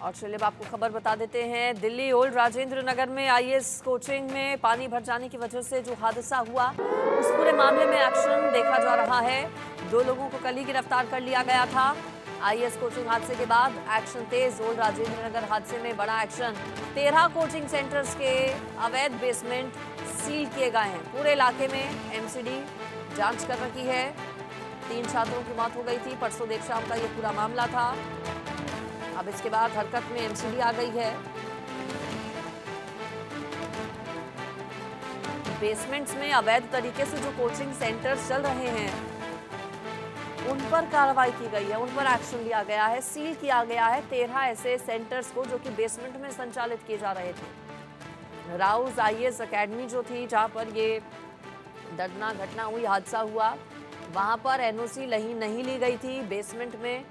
और चलिए अब आपको खबर बता देते हैं। दिल्ली ओल्ड राजेंद्र नगर में आईएएस कोचिंग में पानी भर जाने की वजह से जो हादसा हुआ, उस पूरे मामले में एक्शन देखा जा रहा है। 2 लोगों को कल ही गिरफ्तार कर लिया गया था। आईएएस कोचिंग हादसे के बाद एक्शन तेज। ओल्ड राजेंद्र नगर हादसे में बड़ा एक्शन। 13 कोचिंग सेंटर्स के अवैध बेसमेंट सील किए गए हैं। पूरे इलाके में एमसीडी जांच कर रखी है। 3 छात्रों की मौत हो गई थी। परसों देर शाम का ये पूरा मामला था। अब इसके बाद हरकत में एमसीडी आ गई है। बेसमेंट्स में अवैध तरीके से जो कोचिंग सेंटर्स चल रहे हैं, उन पर कार्रवाई की गई है, उन पर एक्शन लिया गया है। सील किया गया है 13 ऐसे सेंटर्स को जो कि बेसमेंट में संचालित किए जा रहे थे। राउज आईएएस एकेडमी जो थी, जहां पर ये दर्दनाक घटना हुई, हादसा हुआ, वहां पर एनओसी नहीं ली गई थी। बेसमेंट में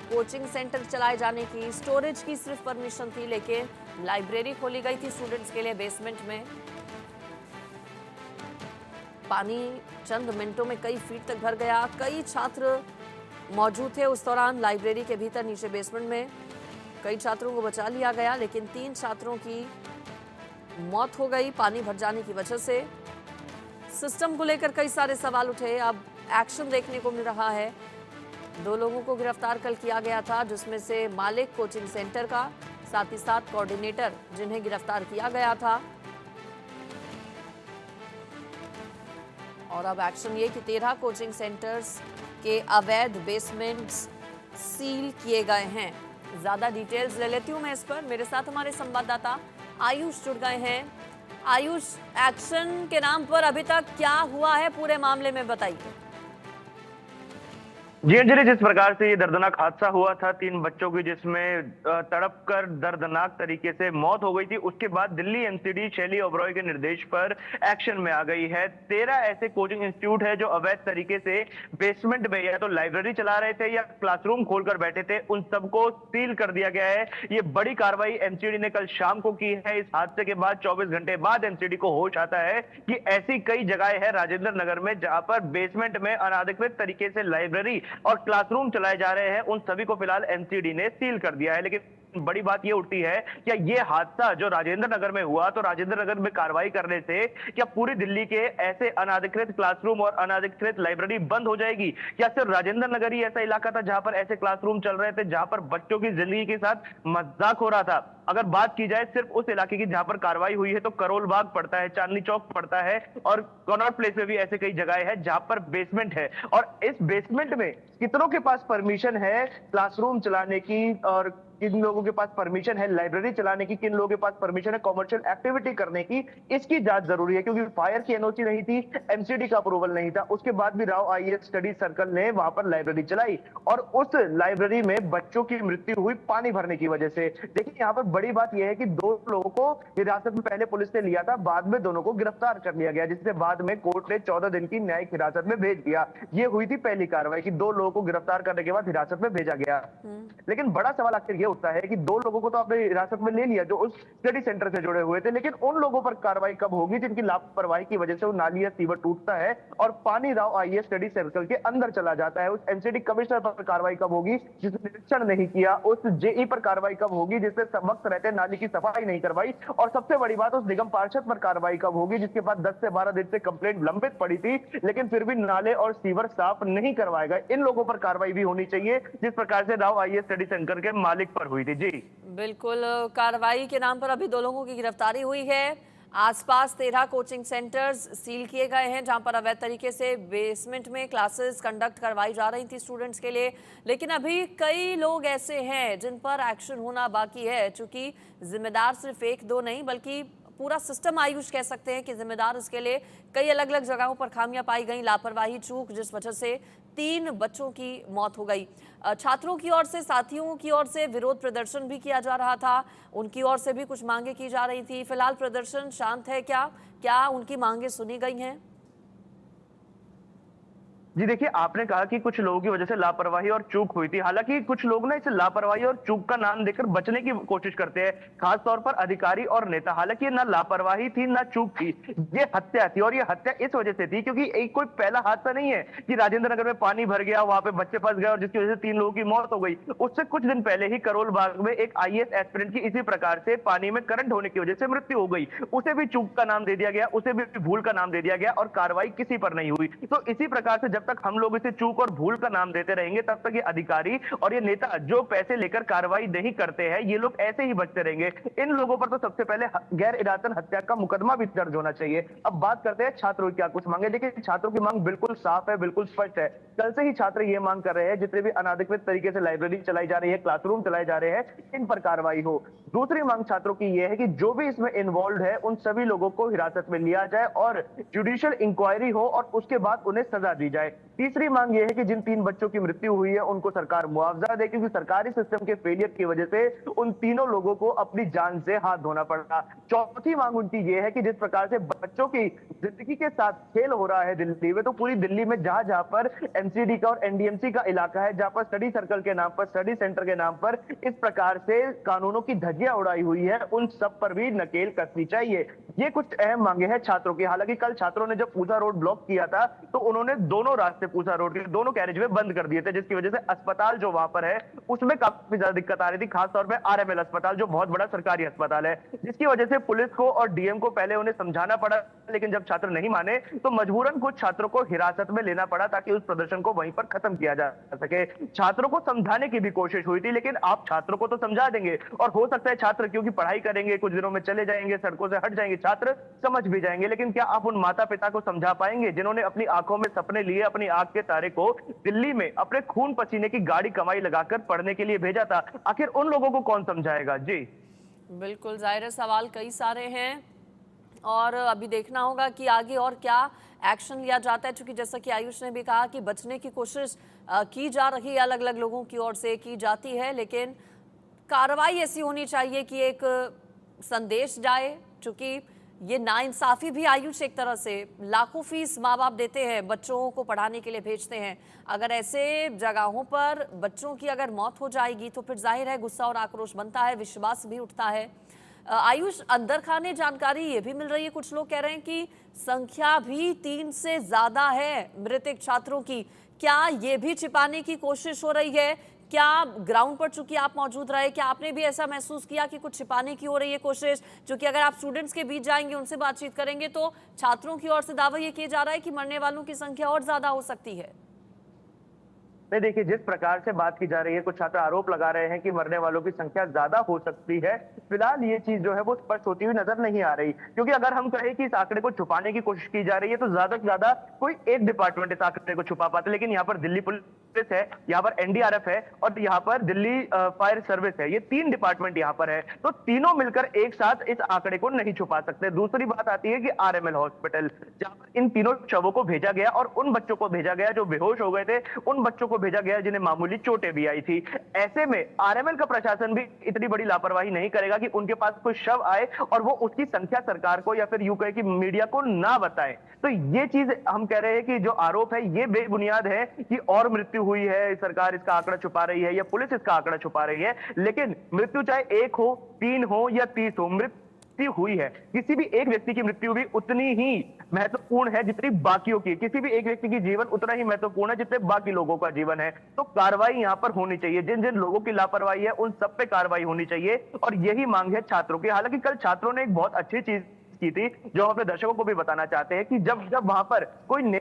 कोचिंग सेंटर चलाए जाने की, स्टोरेज की सिर्फ परमिशन थी, लेकिन लाइब्रेरी खोली गई थी स्टूडेंट्स के लिए बेसमेंट में। पानी चंद मिनटों में कई फीट तक भर गया। कई छात्र मौजूद थे उस दौरान लाइब्रेरी के भीतर नीचे बेसमेंट में। कई छात्रों को बचा लिया गया, लेकिन 3 छात्रों की मौत हो गई पानी भर जाने की वजह से। सिस्टम को लेकर कई सारे सवाल उठे। अब एक्शन देखने को मिल रहा है। 2 लोगों को गिरफ्तार कल किया गया था, जिसमें से मालिक कोचिंग सेंटर का, साथ ही साथ कोऑर्डिनेटर, जिन्हें गिरफ्तार किया गया था। और अब एक्शन ये कि 13 कोचिंग सेंटर्स के अवैध बेसमेंट्स सील किए गए हैं। ज्यादा डिटेल्स ले लेती हूं मैं इस पर। मेरे साथ हमारे संवाददाता आयुष जुड़ गए हैं। आयुष, एक्शन के नाम पर अभी तक क्या हुआ है पूरे मामले में, बताइए। जी अंजलि, जिस प्रकार से ये दर्दनाक हादसा हुआ था 3 बच्चों की, जिसमें तड़प कर दर्दनाक तरीके से मौत हो गई थी, उसके बाद दिल्ली एमसीडी शैली ओबरॉय के निर्देश पर एक्शन में आ गई है। 13 ऐसे कोचिंग इंस्टीट्यूट है जो अवैध तरीके से बेसमेंट में या तो लाइब्रेरी चला रहे थे या क्लासरूम खोलकर बैठे थे, उन सबको सील कर दिया गया है। ये बड़ी कार्रवाई एमसीडी ने कल शाम को की है। इस हादसे के बाद 24 घंटे बाद एमसीडी को होश आता है कि ऐसी कई जगह है राजेंद्र नगर में जहां पर बेसमेंट में अनाधिकृत तरीके से लाइब्रेरी और क्लासरूम चलाए जा रहे हैं। उन सभी को फिलहाल एमसीडी ने सील कर दिया है। लेकिन बड़ी बात यह उठती है, क्या ये हादसा जो राजेंद्र नगर में हुआ, तो राजेंद्र नगर में कार्रवाई करने से क्या पूरी दिल्ली के ऐसे अनाधिकृत क्लासरूम और अनाधिकृत लाइब्रेरी बंद हो जाएगी? क्या सिर्फ राजेंद्र नगर ही ऐसा इलाका था जहां पर ऐसे क्लासरूम चल रहे थे, जहां पर बच्चों की जिंदगी के साथ मजाक हो रहा था? अगर बात की जाए सिर्फ उस इलाके की जहां पर कार्रवाई हुई है, तो करोल बाग पड़ता है, चांदनी चौक पड़ता है, और कनॉट प्लेस में भी ऐसे कई जगह है जहां पर बेसमेंट है। और इस बेसमेंट में कितनों के पास परमिशन है क्लासरूम चलाने की, और किन लोगों के पास परमिशन है लाइब्रेरी चलाने की, किन लोगों के पास परमिशन है कॉमर्शियल एक्टिविटी करने की, इसकी जांच जरूरी है। क्योंकि फायर की एनओसी नहीं थी, एमसीडी का अप्रूवल नहीं था, उसके बाद भी राव आईएएस स्टडी सर्कल ने वहां पर लाइब्रेरी चलाई, और उस लाइब्रेरी में बच्चों की मृत्यु हुई पानी भरने की वजह से। देखिए, यहाँ पर बड़ी बात यह है कि 2 लोगों को हिरासत में पहले पुलिस ने लिया था, बाद में दोनों को गिरफ्तार कर लिया गया, जिससे बाद में कोर्ट ने 14 दिन की न्यायिक हिरासत में भेज दिया। ये हुई थी पहली कार्रवाई कि 2 लोगों को गिरफ्तार करने के बाद हिरासत में भेजा गया। लेकिन बड़ा सवाल आखिर यह उठता है कि 2 लोगों को तो आपने हिरासत में ले लिया जो उस स्टडी सेंटर से जुड़े हुए थे, लेकिन उन लोगों पर कार्रवाई कब होगी जिनकी लापरवाही की वजह से वो नाली या सीवर टूटता है और पानी राव आईएएस स्टडी सर्कल के अंदर चला जाता है? उस एमसीडी कमिश्नर पर कार्रवाई कब होगी जिसने निरीक्षण नहीं किया? उस जेई पर कार्रवाई कब होगी जिसने वक्त रहते नाली की सफाई नहीं करवाई? और सबसे बड़ी बात, उस निगम पार्षद पर कार्रवाई कब होगी जिसके पास 10 से 12 दिन से कंप्लेंट लंबित पड़ी थी, लेकिन फिर भी नाले और सीवर साफ नहीं करवाएगा? इन लोगों पर कार्रवाई भी होनी चाहिए जिस प्रकार से राव आईएएस स्टडी सेंटर के मालिक पर हुई थी। जी बिल्कुल, कार्रवाई के नाम पर अभी 2 लोगों की गिरफ्तारी हुई है। आसपास 13 कोचिंग सेंटर्स सील किए गए हैं, जहां पर अवैध तरीके से बेसमेंट में क्लासेस कंडक्ट करवाई जा रही थी स्टूडेंट्स के लिए। लेकिन अभी कई लोग ऐसे हैं जिन पर एक्शन होना बाकी है, चूंकि जिम्मेदार सिर्फ 1-2 नहीं बल्कि पूरा सिस्टम, आयुष कह सकते हैं कि जिम्मेदार इसके लिए कई अलग अलग जगहों पर खामियां पाई गई, लापरवाही, चूक, जिस वजह से 3 बच्चों की मौत हो गई। छात्रों की ओर से, साथियों की ओर से विरोध प्रदर्शन भी किया जा रहा था, उनकी ओर से भी कुछ मांगे की जा रही थी। फिलहाल प्रदर्शन शांत है क्या? क्या उनकी मांगे सुनी गई हैं? जी देखिए, आपने कहा कि कुछ लोगों की वजह से लापरवाही और चूक हुई थी। हालाँकि कुछ लोग ना इसे लापरवाही और चूक का नाम देकर बचने की कोशिश करते हैं, खास तौर पर अधिकारी और नेता। हालाँकि ये ना लापरवाही थी, ना चूक थी, ये हत्या थी और ये हत्या इस वजह से थी क्योंकि एक कोई पहला हादसा नहीं है कि राजेंद्र नगर में पानी भर गया, वहाँ पे बच्चे फँस गए और जिसकी वजह से 3 लोगों की मौत हो गई। उससे कुछ दिन पहले ही करोल बाग में एक आईएएस एस्पिरेंट की इसी प्रकार से पानी में करंट होने की वजह से मृत्यु हो गई। उसे भी चूक का नाम दे दिया गया, उसे भी भूल का नाम दे दिया गया और कार्रवाई किसी पर नहीं हुई। तो इसी प्रकार से जब तक हम लोग इसे चूक और भूल का नाम देते रहेंगे, तब तक ये अधिकारी और ये नेता जो पैसे लेकर कार्रवाई नहीं करते हैं, ये लोग ऐसे ही बचते रहेंगे। इन लोगों पर तो सबसे पहले गैर इरादतन हत्या का मुकदमा भी दर्ज होना चाहिए। अब बात करते हैं छात्रों की क्या कुछ मांगे। देखिए, छात्रों की मांग बिल्कुल साफ है, बिल्कुल स्पष्ट है। कल से ही छात्र ये मांग कर रहे हैं, जितने भी अनाधिकृत तरीके से लाइब्रेरी चलाई जा रही है, क्लासरूम चलाए जा रहे हैं, इन पर कार्रवाई हो। दूसरी मांग छात्रों की यह है कि जो भी इसमें इन्वॉल्व है, उन सभी लोगों को हिरासत में लिया जाए और जुडिशियल इंक्वायरी हो और उसके बाद उन्हें सजा दी जाए। तीसरी मांग यह है कि जिन 3 बच्चों की मृत्यु हुई है, उनको सरकार मुआवजा दे, क्योंकि सरकारी सिस्टम के फेलियर की वजह से उन तीनों लोगों को अपनी जान से हाथ धोना पड़ा। चौथी मांग उनकी यह है कि जिस प्रकार से बच्चों की जिंदगी के साथ खेल हो रहा है दिल्ली में, तो पूरी दिल्ली में जहां जहां पर एमसीडी का और एनडीएमसी का इलाका है, जहां पर स्टडी सर्कल के नाम पर, स्टडी सेंटर के नाम पर इस प्रकार से कानूनों की धज्जियां उड़ाई हुई है, उन सब पर भी नकेल कसनी चाहिए। ये कुछ अहम मांगे हैं छात्रों की। हालांकि कल छात्रों ने जब पूसा रोड ब्लॉक किया था, तो उन्होंने दोनों रास्ते पूसा रोड के दोनों कैरेजवे बंद कर दिए थे, जिसकी वजह से अस्पताल जो वहां पर है उसमें काफी ज्यादा दिक्कत आ रही थी, खासतौर पर आरएमएल अस्पताल जो बहुत बड़ा सरकारी अस्पताल है, जिसकी वजह से पुलिस को और डीएम को पहले उन्हें समझाना पड़ा, लेकिन जब छात्र नहीं माने तो मजबूरन कुछ छात्रों को हिरासत में लेना पड़ा ताकि उस प्रदर्शन को वहीं पर खत्म किया जा सके। छात्रों को समझाने की भी कोशिश हुई थी, लेकिन आप छात्रों को तो समझा देंगे और हो सकता है छात्र क्योंकि पढ़ाई करेंगे, कुछ दिनों में चले जाएंगे, सड़कों से हट जाएंगे, छात्र समझ भी जाएंगे, लेकिन क्या आप उन माता पिता को समझा पाएंगे जिन्होंने अपनी आंखों में सपने लिए, अपनी आंख के तारे को दिल्ली में अपने खून पसीने की गाड़ी कमाई लगाकर पढ़ने के लिए भेजा था? आखिर उन लोगों को कौन समझाएगा? जी बिल्कुल, जाहिर है सवाल कई सारे हैं और अभी देखना होगा कि आगे और क्या एक्शन लिया जाता है, क्योंकि जैसा कि आयुष ने भी कहा कि बचने की कोशिश की जा रही है, अलग अलग लोगों की ओर से की जाती है, लेकिन कार्रवाई ऐसी होनी चाहिए कि एक संदेश जाए, क्योंकि ये नाइंसाफी भी आयुष एक तरह से लाखों फीस माँ बाप देते हैं, बच्चों को पढ़ाने के लिए भेजते हैं। अगर ऐसे जगहों पर बच्चों की अगर मौत हो जाएगी तो फिर जाहिर है गुस्सा और आक्रोश बनता है, विश्वास भी उठता है। आयुष, अंदर खाने जानकारी ये भी मिल रही है, कुछ लोग कह रहे हैं कि संख्या भी 3 से ज्यादा है मृतक छात्रों की। क्या ये भी छिपाने की कोशिश हो रही है? क्या ग्राउंड पर चूंकि आप मौजूद रहे, क्या आपने भी ऐसा महसूस किया कि कुछ छिपाने की हो रही है कोशिश? क्योंकि अगर आप स्टूडेंट्स के बीच जाएंगे, उनसे बातचीत करेंगे, तो छात्रों की ओर से दावा ये किया जा रहा है कि मरने वालों की संख्या और ज्यादा हो सकती है। नहीं, देखिए, जिस प्रकार से बात की जा रही है, कुछ छात्र आरोप लगा रहे हैं कि मरने वालों की संख्या ज्यादा हो सकती है। फिलहाल ये चीज जो है वो स्पष्ट होती हुई नजर नहीं आ रही, क्योंकि अगर हम कहें कि इस आंकड़े को छुपाने की कोशिश की जा रही है, तो ज्यादा से ज्यादा कोई एक डिपार्टमेंट इस आंकड़े को छुपा पाता है, लेकिन यहाँ पर दिल्ली पुलिस है, यहाँ पर एनडीआरएफ है और यहाँ पर दिल्ली फायर सर्विस है। ये 3 डिपार्टमेंट यहाँ पर है, तो तीनों मिलकर एक साथ इस आंकड़े को नहीं छुपा सकते। दूसरी बात आती है कि आरएमएल हॉस्पिटल, जहाँ पर इन तीनों शवों को भेजा गया और उन बच्चों को भेजा गया जो बेहोश हो गए थे, उन बच्चों को भेजा गया जिन्हें मामूली चोटें भी आई थी। ऐसे में आरएमएल का प्रशासन भी इतनी बड़ी लापरवाही नहीं करेगा कि उनके पास कोई शव आए और वो उसकी संख्या सरकार को या फिर यूं कहे कि मीडिया को ना बताए। तो ये चीज हम कह रहे हैं कि जो आरोप है ये बेबुनियाद है कि और मृत्यु हुई है, सरकार इसका आंकड़ा छुपा रही है या पुलिस इसका आंकड़ा छुपा रही है। लेकिन मृत्यु चाहे 1 हो, 3 हो या 30 हो, मृत्यु हुई है। किसी भी एक व्यक्ति की मृत्यु भी उतनी ही महत्वपूर्ण है जितनी बाकियों की। किसी भी एक व्यक्ति की जीवन उतना ही महत्वपूर्ण है जितने बाकी लोगों का जीवन है। तो कार्रवाई यहाँ पर होनी चाहिए, जिन जिन लोगों की लापरवाही है उन सब पे कार्रवाई होनी चाहिए और यही मांग है छात्रों की। हालांकि कल छात्रों ने एक बहुत अच्छी चीज की थी जो हम अपने दर्शकों को भी बताना चाहते हैं कि जब वहां पर कोई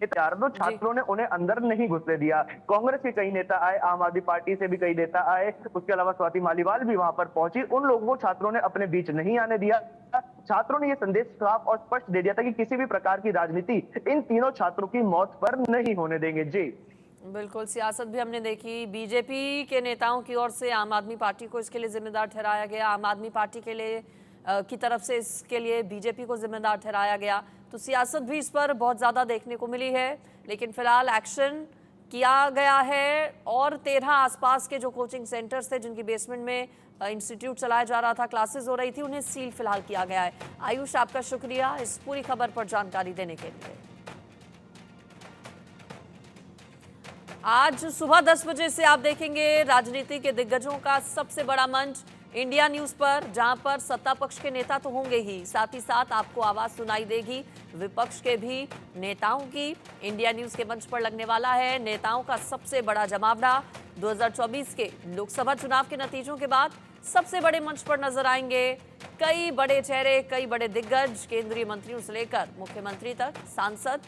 तो छात्रों ने उन्हें अंदर नहीं घुसने दिया। कांग्रेस के कई नेता आए, आम आदमी पार्टी से भी कई नेता आए, उसके अलावा स्वाति मालीवाल भी वहां पर पहुंची। उन लोगों को छात्रों ने अपने बीच नहीं आने दिया। छात्रों ने यह संदेश साफ और स्पष्ट दे दिया था कि किसी भी प्रकार की राजनीति इन तीनों छात्रों की मौत पर नहीं होने देंगे। जी बिल्कुल, सियासत भी हमने देखी, बीजेपी के नेताओं की ओर से आम आदमी पार्टी को इसके लिए जिम्मेदार ठहराया गया, आम आदमी पार्टी के लिए की तरफ से इसके लिए बीजेपी को जिम्मेदार ठहराया गया। तो सियासत भी इस पर बहुत ज़्यादा देखने को मिली है, लेकिन फिलहाल एक्शन किया गया है और 13 आसपास के जो कोचिंग सेंटर्स थे जिनकी बेसमेंट में इंस्टीट्यूट चलाया जा रहा था, क्लासेस हो रही थी, उन्हें सील फिलहाल किया गया है। आयुष, आपका शुक्रिया इस पूरी खबर पर जानकारी देने के लिए। आज सुबह 10 बजे से आप देखेंगे राजनीति के दिग्गजों का सबसे बड़ा मंच इंडिया न्यूज पर, जहां पर सत्ता पक्ष के नेता तो होंगे ही, साथ ही साथ आपको आवाज सुनाई देगी विपक्ष के भी नेताओं की। इंडिया न्यूज के मंच पर लगने वाला है नेताओं का सबसे बड़ा जमावड़ा। 2024 के लोकसभा चुनाव के नतीजों के बाद सबसे बड़े मंच पर नजर आएंगे कई बड़े चेहरे, कई बड़े दिग्गज, केंद्रीय मंत्रियों से लेकर मुख्यमंत्री तक, सांसद